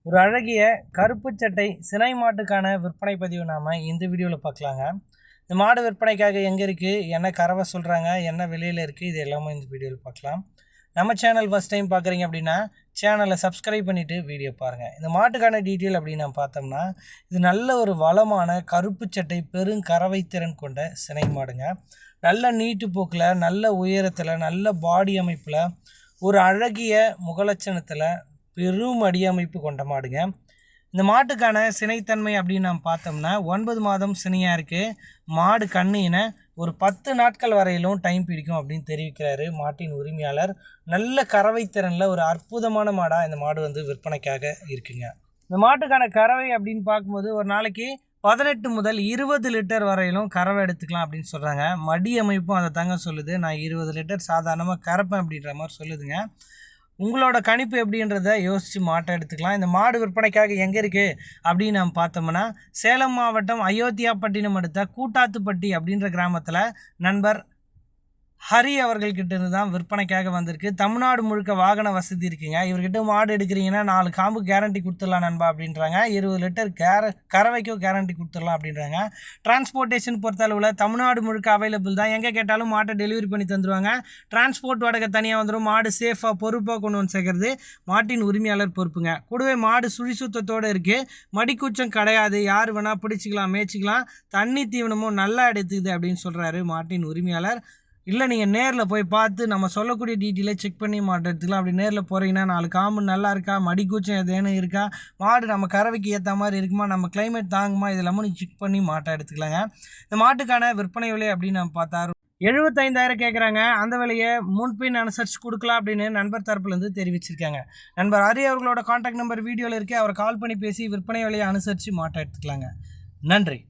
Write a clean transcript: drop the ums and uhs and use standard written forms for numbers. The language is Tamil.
ஒரு அழகிய கருப்பு சட்டை சினை மாட்டுக்கான விற்பனை பதிவு நாம் இந்த வீடியோவில் பார்க்கலாங்க. இந்த மாடு விற்பனைக்காக எங்கே இருக்குது, என்ன கறவை சொல்கிறாங்க, என்ன விலையில் இருக்குது, இது எல்லாமே இந்த வீடியோவில் பார்க்கலாம். நம்ம சேனல் ஃபஸ்ட் டைம் பார்க்குறீங்க அப்படின்னா சேனலை சப்ஸ்கிரைப் பண்ணிவிட்டு வீடியோ பாருங்கள். இந்த மாட்டுக்கான டீட்டெயில் அப்படின்னு நம்ம பார்த்தோம்னா, இது நல்ல ஒரு வளமான கருப்பு சட்டை பெருங்கறவை திறன் கொண்ட சினை மாடுங்க. நல்ல நீட்டு போக்கில், நல்ல உயரத்தில், நல்ல பாடி அமைப்பில், ஒரு அழகிய முகலட்சணத்தில் பெரும் அடியமைப்பு கொண்ட மாடுங்க. இந்த மாட்டுக்கான சினைத்தன்மை அப்படின்னு நம்ம பார்த்தோம்னா 9 மாதம் சினையாக இருக்குது. மாடு கண்ணின ஒரு 10 நாட்கள் வரையிலும் டைம் பிடிக்கும் அப்படின்னு தெரிவிக்கிறாரு மாட்டின் உரிமையாளர். நல்ல கறவை திறனில் ஒரு அற்புதமான மாடாக இந்த மாடு வந்து விற்பனைக்காக இருக்குங்க. இந்த மாட்டுக்கான கறவை அப்படின்னு பார்க்கும்போது ஒரு நாளைக்கு 18 முதல் 20 லிட்டர் வரையிலும் கறவை எடுத்துக்கலாம் அப்படின்னு சொல்கிறாங்க. மடி அமைப்பும் அதை தாங்க சொல்லுது. நான் 20 லிட்டர் சாதாரணமாக கறப்பேன் அப்படின்ற மாதிரி சொல்லுதுங்க. உங்களோட கணிப்பு எப்படின்றத யோசித்து மாட்டை எடுத்துக்கலாம். இந்த மாடு விற்பனைக்காக எங்கே இருக்குது அப்படின்னு நம்ம பார்த்தோம்னா, சேலம் மாவட்டம் அயோத்தியாப்பட்டினம் அடுத்த கூட்டாத்துப்பட்டி அப்படின்ற கிராமத்தில் நண்பர் ஹரி அவர்கள்கிட்ட இருந்து தான் விற்பனைக்காக வந்திருக்கு. தமிழ்நாடு முழுக்க வாகன வசதி இருக்குங்க. இவர்கிட்ட மாடு எடுக்கிறீங்கன்னா 4 காம்பு கேரண்டி கொடுத்துடலாம் நண்பா அப்படின்றாங்க. 20 லிட்டர் கறவைக்கும் கேரண்டி கொடுத்துடலாம் அப்படின்றாங்க. டிரான்ஸ்போர்ட்டேஷன் பொறுத்தளவில் தமிழ்நாடு முழுக்க அவைலபிள் தான். எங்கே கேட்டாலும் மாட்டை டெலிவரி பண்ணி தந்துடுவாங்க. டிரான்ஸ்போர்ட் வாடகை தனியாக வந்துடும். மாடு சேஃபாக பொறுப்பாக கொண்டு வந்து சேர்க்கறது மாட்டின் உரிமையாளர் பொறுப்புங்க. கூடவே மாடு சுழி சுத்தத்தோடு இருக்குது. மடிக்கூச்சம் கிடையாது. யார் வேணால் பிடிச்சிக்கலாம், மேய்ச்சிக்கலாம். தண்ணி தீவனமும் நல்லா எடுத்துக்குது அப்படின்னு சொல்கிறாரு மாட்டின் உரிமையாளர். இல்லை நீங்கள் நேரில் போய் பார்த்து நம்ம சொல்லக்கூடிய டீட்டெயிலை செக் பண்ணி மாட்டை எடுத்துக்கலாம். அப்படி நேரில் போகிறீங்கன்னா 4 காம்பு நல்லா இருக்கா, மடிக்கூச்சம் எதேனும் இருக்கா, மாடு நம்ம கறவைக்கு ஏற்ற மாதிரி இருக்குமா, நம்ம கிளைமேட் தாங்குமா, இது எல்லாமே நீங்கள் செக் பண்ணி மாட்டை எடுத்துக்கலாங்க. இந்த மாட்டுக்கான விற்பனை விலை அப்படின்னு நம்ம பார்த்தா 75,000 கேட்குறாங்க. அந்த விலையை முன்பின் அனுசரித்து கொடுக்கலாம் அப்படின்னு நண்பர் தரப்புலேருந்து தெரிவிச்சிருக்காங்க. நண்பர் ஹரி அவர்களோட கான்டாக்ட் நம்பர் வீடியோவில் இருக்குது. அவரை கால் பண்ணி பேசி விற்பனை விலையை அனுசரித்து மாட்டை எடுத்துக்கலாங்க. நன்றி.